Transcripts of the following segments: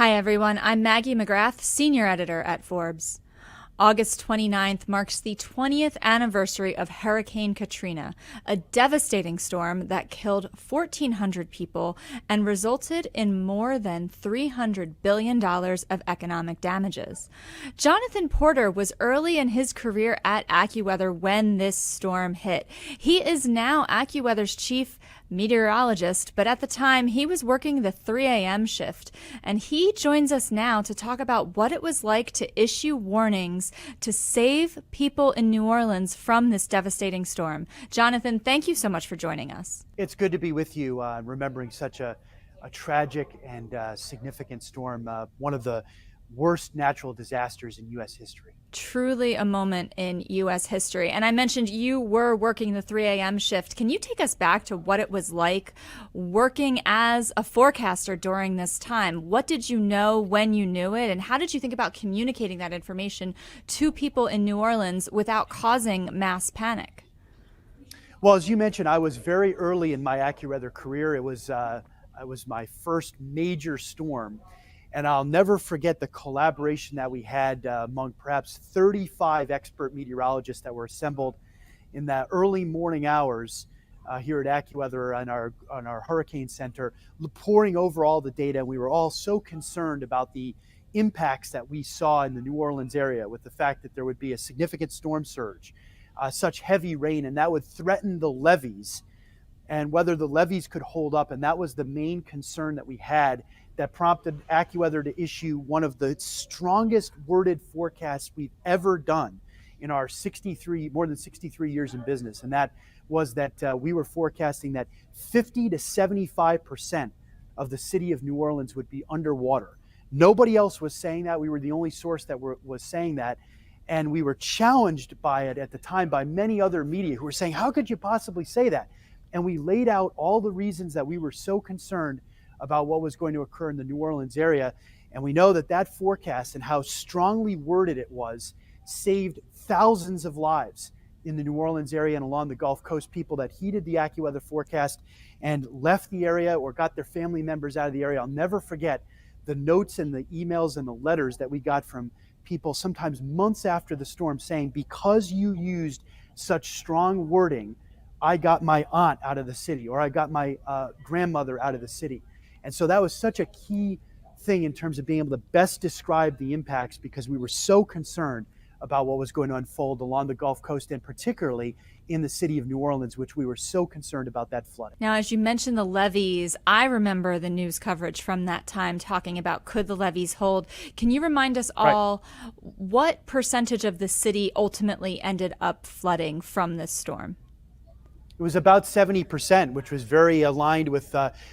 Hi, everyone. I'm Maggie McGrath, senior editor at Forbes. August 29th marks the 20th anniversary of Hurricane Katrina, a devastating storm that killed 1,400 people and resulted in more than $300 billion of economic damages. Jonathan Porter was early in his career at AccuWeather when this storm hit. He is now AccuWeather's chief meteorologist, but at the time he was working the 3 a.m. shift, and he joins us now to talk about what it was like to issue warnings to save people in New Orleans from this devastating storm. Jonathan, thank you so much for joining us. It's good to be with you, remembering such a tragic and significant storm, one of the worst natural disasters in U.S. history. Truly a moment in U.S. history. And I mentioned you were working the 3 a.m. shift. Can you take us back to what it was like working as a forecaster during this time? What did you know when you knew it? And how did you think about communicating that information to people in New Orleans without causing mass panic? Well, as you mentioned, I was very early in my AccuWeather career. It was my first major storm. And I'll never forget the collaboration that we had among perhaps 35 expert meteorologists that were assembled in the early morning hours here at AccuWeather on our Hurricane Center, poring over all the data. We were all so concerned about the impacts that we saw in the New Orleans area with the fact that there would be a significant storm surge, such heavy rain, and that would threaten the levees and whether the levees could hold up. And that was the main concern that we had that prompted AccuWeather to issue one of the strongest worded forecasts we've ever done in our more than 63 years in business. And that was that we were forecasting that 50 to 75% of the city of New Orleans would be underwater. Nobody else was saying that. We were the only source that was saying that. And we were challenged by it at the time by many other media who were saying, how could you possibly say that? And we laid out all the reasons that we were so concerned about what was going to occur in the New Orleans area. And we know that that forecast and how strongly worded it was saved thousands of lives in the New Orleans area and along the Gulf Coast, people that heeded the AccuWeather forecast and left the area or got their family members out of the area. I'll never forget the notes and the emails and the letters that we got from people sometimes months after the storm saying, because you used such strong wording, I got my aunt out of the city, or I got my grandmother out of the city. And so that was such a key thing in terms of being able to best describe the impacts, because we were so concerned about what was going to unfold along the Gulf Coast and particularly in the city of New Orleans, which we were so concerned about that flooding. Now, as you mentioned the levees, I remember the news coverage from that time talking about could the levees hold. Can you remind us all what percentage of the city ultimately ended up flooding from this storm? It was about 70%, which was very aligned with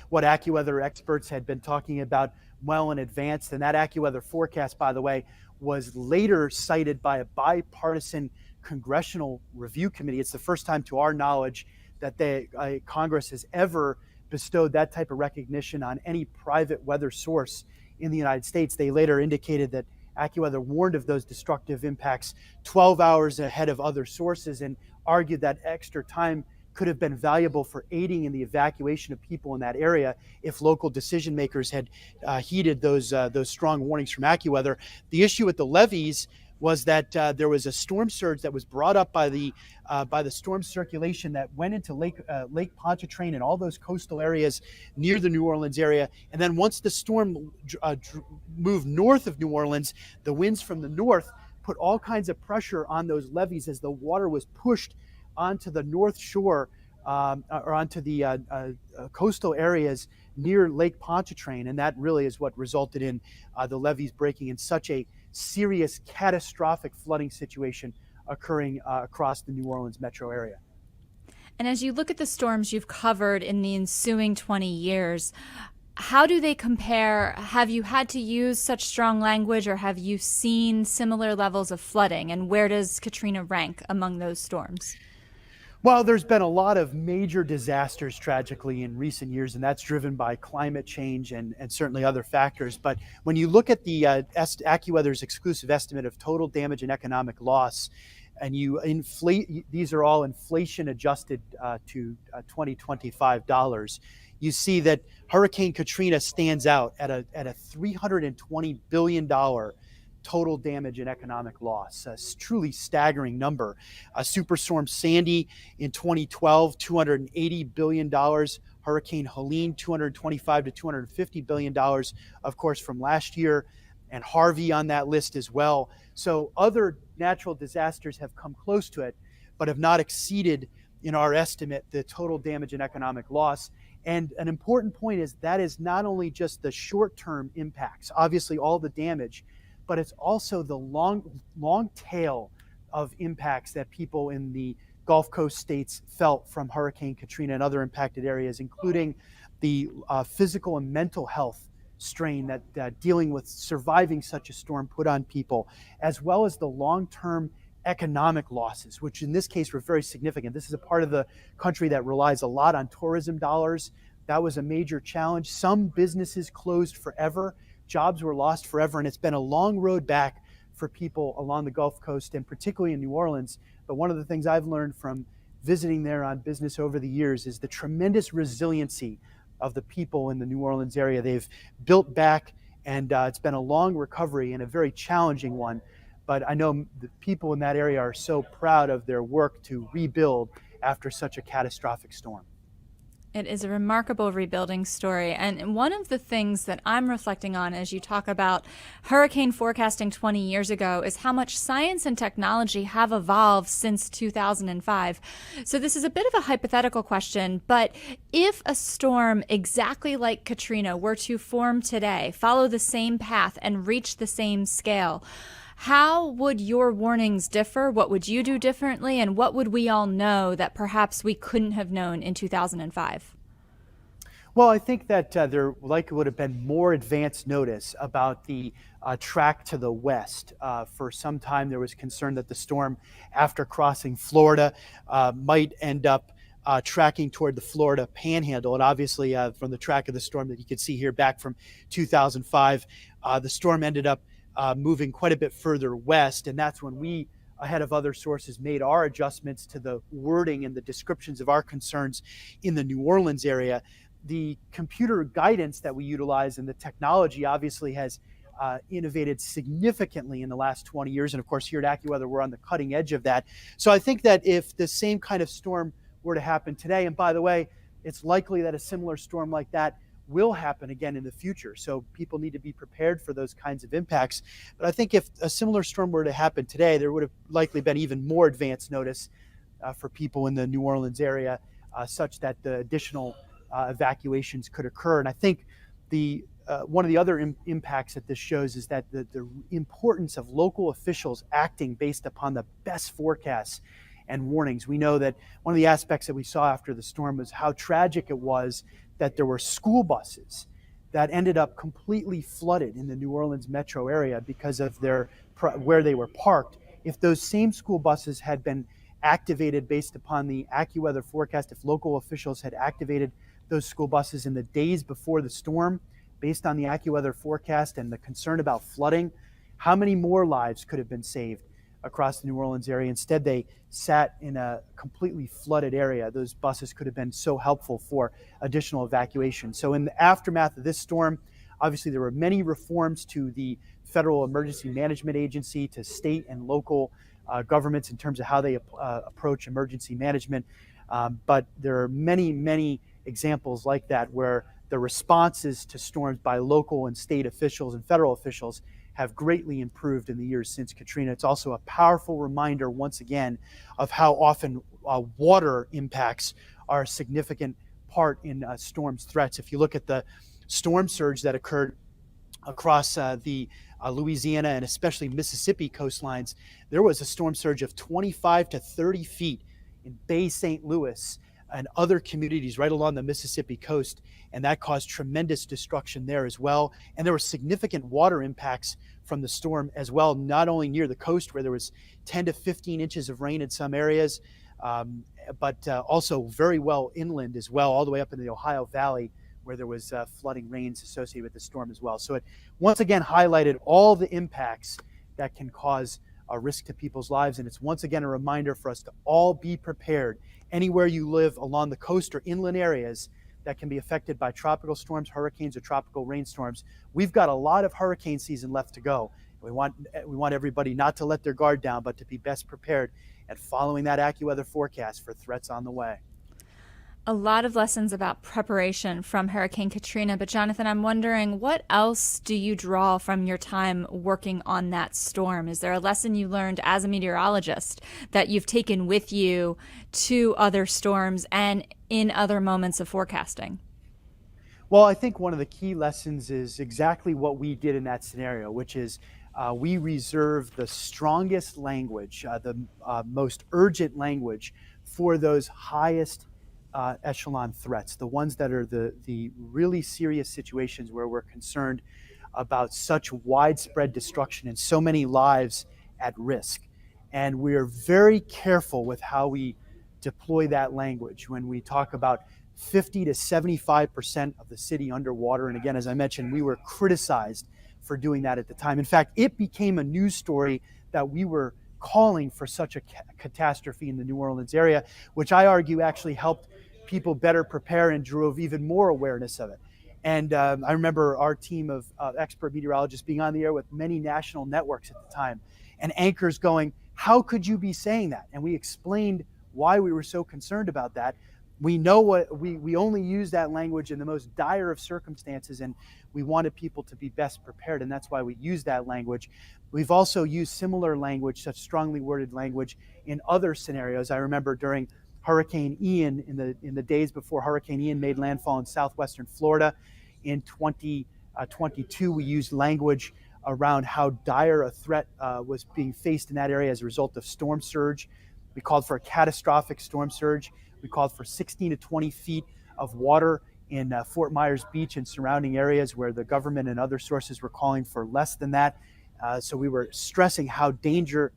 what AccuWeather experts had been talking about well in advance. And that AccuWeather forecast, by the way, was later cited by a bipartisan congressional review committee. It's the first time to our knowledge that Congress has ever bestowed that type of recognition on any private weather source in the United States. They later indicated that AccuWeather warned of those destructive impacts 12 hours ahead of other sources and argued that extra time could have been valuable for aiding in the evacuation of people in that area if local decision makers had heeded those strong warnings from AccuWeather. The issue with the levees was that there was a storm surge that was brought up by the storm circulation that went into Lake Pontchartrain and all those coastal areas near the New Orleans area. And then once the storm moved north of New Orleans, the winds from the north put all kinds of pressure on those levees as the water was pushed onto the north shore or onto the coastal areas near Lake Pontchartrain. And that really is what resulted in the levees breaking in such a serious, catastrophic flooding situation occurring across the New Orleans metro area. And as you look at the storms you've covered in the ensuing 20 years, how do they compare? Have you had to use such strong language, or have you seen similar levels of flooding? And where does Katrina rank among those storms? Well, there's been a lot of major disasters tragically in recent years, and that's driven by climate change and certainly other factors. But when you look at the AccuWeather's exclusive estimate of total damage and economic loss, and you inflate, these are all inflation adjusted to $2025, you see that Hurricane Katrina stands out at a $320 billion total damage and economic loss, a truly staggering number. Superstorm Sandy in 2012, $280 billion. Hurricane Helene, $225 to $250 billion, of course, from last year, and Harvey on that list as well. So other natural disasters have come close to it, but have not exceeded, in our estimate, the total damage and economic loss. And an important point is that is not only just the short-term impacts, obviously all the damage, but it's also the long tail of impacts that people in the Gulf Coast states felt from Hurricane Katrina and other impacted areas, including the physical and mental health strain that dealing with surviving such a storm put on people, as well as the long-term economic losses, which in this case were very significant. This is a part of the country that relies a lot on tourism dollars. That was a major challenge. Some businesses closed forever, jobs were lost forever, and it's been a long road back for people along the Gulf Coast and particularly in New Orleans. But one of the things I've learned from visiting there on business over the years is the tremendous resiliency of the people in the New Orleans area. They've built back, and it's been a long recovery and a very challenging one. But I know the people in that area are so proud of their work to rebuild after such a catastrophic storm. It is a remarkable rebuilding story. And one of the things that I'm reflecting on as you talk about hurricane forecasting 20 years ago is how much science and technology have evolved since 2005. So this is a bit of a hypothetical question, but if a storm exactly like Katrina were to form today, follow the same path and reach the same scale, how would your warnings differ? What would you do differently? And what would we all know that perhaps we couldn't have known in 2005? Well, I think that there likely would have been more advance notice about the track to the west. For some time, there was concern that the storm, after crossing Florida, might end up tracking toward the Florida Panhandle. And obviously, from the track of the storm that you can see here back from 2005, the storm ended up moving quite a bit further west, and that's when we, ahead of other sources, made our adjustments to the wording and the descriptions of our concerns in the New Orleans area. The computer guidance that we utilize and the technology obviously has innovated significantly in the last 20 years, and of course here at AccuWeather we're on the cutting edge of that. So I think that if the same kind of storm were to happen today, and by the way, it's likely that a similar storm like that will happen again in the future. So people need to be prepared for those kinds of impacts. But I think if a similar storm were to happen today, there would have likely been even more advance notice for people in the New Orleans area, such that the additional evacuations could occur. And I think one of the other impacts that this shows is that the importance of local officials acting based upon the best forecasts and warnings. We know that one of the aspects that we saw after the storm was how tragic it was that there were school buses that ended up completely flooded in the New Orleans metro area because of where they were parked. If those same school buses had been activated based upon the AccuWeather forecast, if local officials had activated those school buses in the days before the storm, based on the AccuWeather forecast and the concern about flooding, how many more lives could have been saved across the New Orleans area? Instead, they sat in a completely flooded area. Those buses could have been so helpful for additional evacuation. So in the aftermath of this storm, obviously there were many reforms to the Federal Emergency Management Agency, to state and local governments in terms of how they approach emergency management. But there are many, many examples like that where the responses to storms by local and state officials and federal officials have greatly improved in the years since Katrina. It's also a powerful reminder, once again, of how often water impacts are a significant part in storms threats. If you look at the storm surge that occurred across the Louisiana and especially Mississippi coastlines, there was a storm surge of 25 to 30 feet in Bay St. Louis and other communities right along the Mississippi coast, and that caused tremendous destruction there as well. And there were significant water impacts from the storm as well, not only near the coast where there was 10 to 15 inches of rain in some areas, but also very well inland as well, all the way up in the Ohio Valley where there was flooding rains associated with the storm as well. So it once again highlighted all the impacts that can cause a risk to people's lives. And it's once again a reminder for us to all be prepared anywhere you live along the coast or inland areas, that can be affected by tropical storms, hurricanes, or tropical rainstorms. We've got a lot of hurricane season left to go. We want everybody not to let their guard down, but to be best prepared and following that AccuWeather forecast for threats on the way. A lot of lessons about preparation from Hurricane Katrina, but Jonathan, I'm wondering, what else do you draw from your time working on that storm? Is there a lesson you learned as a meteorologist that you've taken with you to other storms and in other moments of forecasting? Well, I think one of the key lessons is exactly what we did in that scenario, which is we reserve the strongest language, the most urgent language for those highest echelon threats, the ones that are the really serious situations where we're concerned about such widespread destruction and so many lives at risk. And we are very careful with how we deploy that language when we talk about 50 to 75% of the city underwater. And again, as I mentioned, we were criticized for doing that at the time. In fact, it became a news story that we were calling for such a catastrophe in the New Orleans area, which I argue actually helped people better prepare and drove even more awareness of it. And I remember our team of expert meteorologists being on the air with many national networks at the time, and anchors going, "How could you be saying that?" And we explained why we were so concerned about that. We know what we only use that language in the most dire of circumstances, and we wanted people to be best prepared, and that's why we use that language. We've also used similar language, such strongly worded language, in other scenarios. I remember during Hurricane Ian, in the days before Hurricane Ian made landfall in southwestern Florida in 2022, we used language around how dire a threat was being faced in that area as a result of storm surge. We called for a catastrophic storm surge. We called for 16 to 20 feet of water in Fort Myers Beach and surrounding areas, where the government and other sources were calling for less than that. So we were stressing how dangerous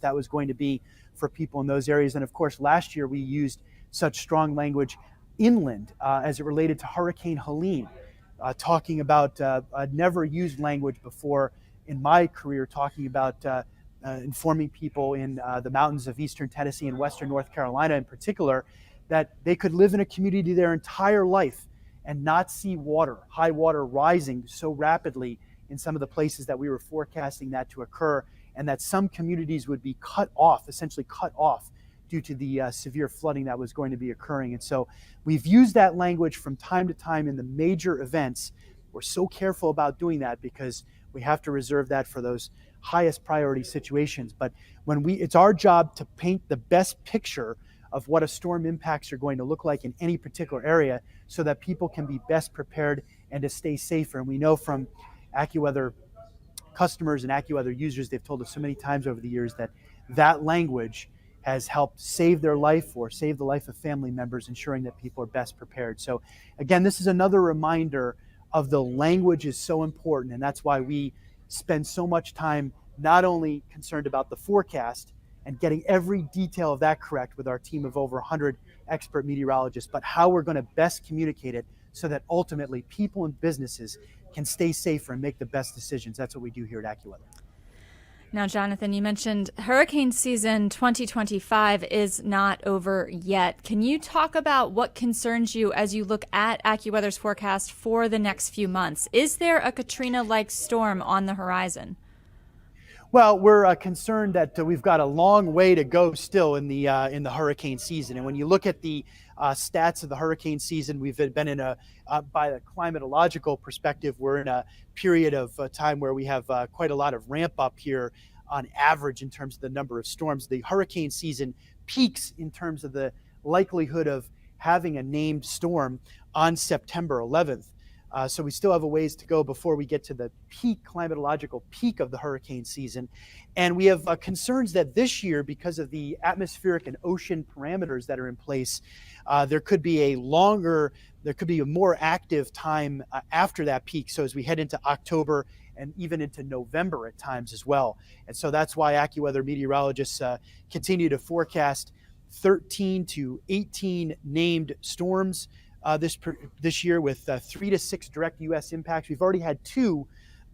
that was going to be for people in those areas. And of course, last year we used such strong language inland as it related to Hurricane Helene, talking about I'd never used language before in my career, talking about informing people in the mountains of eastern Tennessee and western North Carolina in particular, that they could live in a community their entire life and not see high water rising so rapidly in some of the places that we were forecasting that to occur, and that some communities would be essentially cut off due to the severe flooding that was going to be occurring. And so we've used that language from time to time in the major events. We're so careful about doing that because we have to reserve that for those highest priority situations. But it's our job to paint the best picture of what a storm impacts are going to look like in any particular area, so that people can be best prepared and to stay safer. And we know from AccuWeather customers and AccuWeather users, they've told us so many times over the years that language has helped save their life or save the life of family members, ensuring that people are best prepared. So again, this is another reminder of the language is so important, and that's why we spend so much time not only concerned about the forecast and getting every detail of that correct with our team of over 100 expert meteorologists, but how we're going to best communicate it so that ultimately people and businesses can stay safer and make the best decisions. That's what we do here at AccuWeather. Now, Jonathan, you mentioned hurricane season 2025 is not over yet. Can you talk about what concerns you as you look at AccuWeather's forecast for the next few months? Is there a Katrina-like storm on the horizon? Well, we're concerned that we've got a long way to go still in the hurricane season. And when you look at the stats of the hurricane season, we've been by a climatological perspective, we're in a period of time where we have quite a lot of ramp up here on average in terms of the number of storms. The hurricane season peaks in terms of the likelihood of having a named storm on September 11th. So we still have a ways to go before we get to the climatological peak of the hurricane season. And we have concerns that this year, because of the atmospheric and ocean parameters that are in place, there could be a more active time after that peak. So as we head into October and even into November at times as well. And so that's why AccuWeather meteorologists continue to forecast 13 to 18 named storms this year, with 3 to 6 direct U.S. impacts. We've already had 2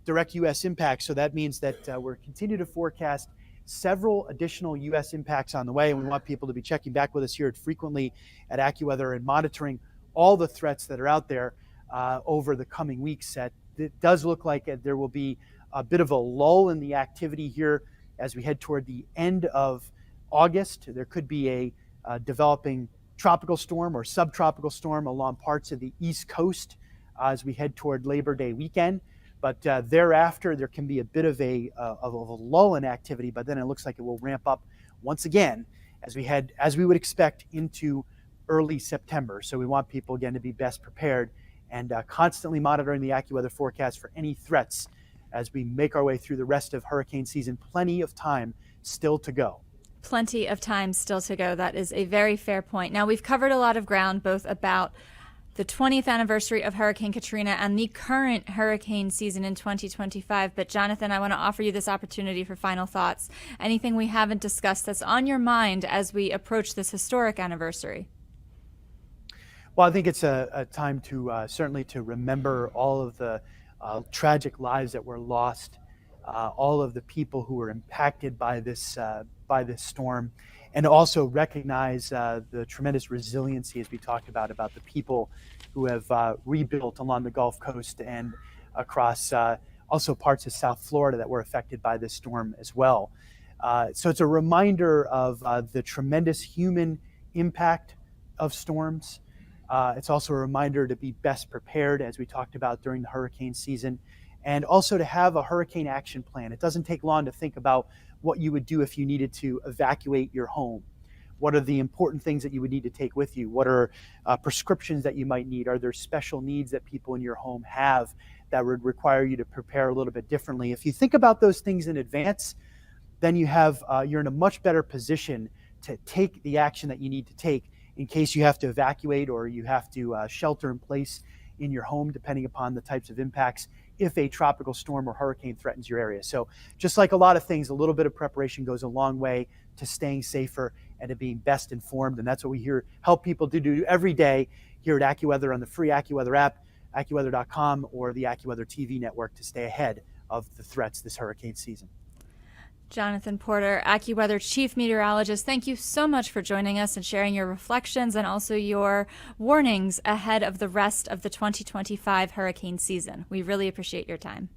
direct U.S. impacts, so that means that we're continuing to forecast several additional U.S. impacts on the way, and we want people to be checking back with us here frequently at AccuWeather and monitoring all the threats that are out there over the coming weeks. It does look like there will be a bit of a lull in the activity here as we head toward the end of August. There could be a developing tropical storm or subtropical storm along parts of the East Coast as we head toward Labor Day weekend. But thereafter, there can be a bit of a lull in activity, but then it looks like it will ramp up once again as we would expect, into early September. So we want people, again, to be best prepared and constantly monitoring the AccuWeather forecast for any threats as we make our way through the rest of hurricane season. Plenty of time still to go. Plenty of time still to go. That is a very fair point. Now, we've covered a lot of ground, both about the 20th anniversary of Hurricane Katrina and the current hurricane season in 2025. But Jonathan, I want to offer you this opportunity for final thoughts. Anything we haven't discussed that's on your mind as we approach this historic anniversary? Well, I think it's a time to certainly to remember all of the tragic lives that were lost, all of the people who were impacted by this storm, and also recognize the tremendous resiliency, as we talked about the people who have rebuilt along the Gulf Coast and across also parts of South Florida that were affected by this storm as well. So it's a reminder of the tremendous human impact of storms. It's also a reminder to be best prepared, as we talked about during the hurricane season, and also to have a hurricane action plan. It doesn't take long to think about what you would do if you needed to evacuate your home. What are the important things that you would need to take with you? What are prescriptions that you might need? Are there special needs that people in your home have that would require you to prepare a little bit differently? If you think about those things in advance, then you're in a much better position to take the action that you need to take in case you have to evacuate or you have to shelter in place in your home, depending upon the types of impacts, if a tropical storm or hurricane threatens your area. So just like a lot of things, a little bit of preparation goes a long way to staying safer and to being best informed. And that's what we help people to do every day here at AccuWeather on the free AccuWeather app, AccuWeather.com, or the AccuWeather TV network to stay ahead of the threats this hurricane season. Jonathan Porter, AccuWeather Chief Meteorologist, thank you so much for joining us and sharing your reflections and also your warnings ahead of the rest of the 2025 hurricane season. We really appreciate your time.